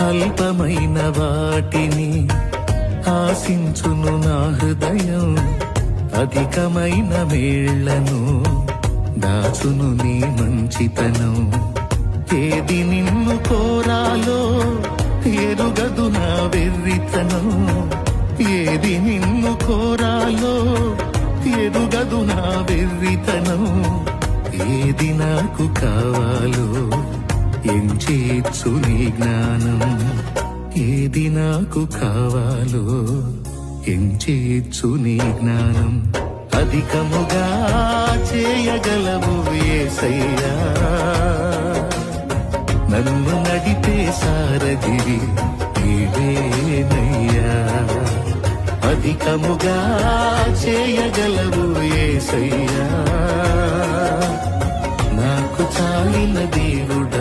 అల్పమైన వాటిని ఆశించును నా హృదయం, అధికమైన మేళ్లను దాచును నీ మంచితనం. ఏది నిన్ను కోరాలో ఎరుగదు నా వెర్రితనం, ఏది నిన్ను కోరాలో ఎరుగదు నా వెర్రితనం. ఏది నాకు కావాలో ఎంచేచ్చు నీ జ్ఞానం, ఏది నాకు కావాలో ఎంచేచ్చు నీ జ్ఞానం. అధికముగా చేయగలవు యేసయ్యా, నన్ను నడిపే సారథివి నీవేనయ్యా. అధికముగా చేయగలవు యేసయ్యా, నాకు చాలిన దేవుడు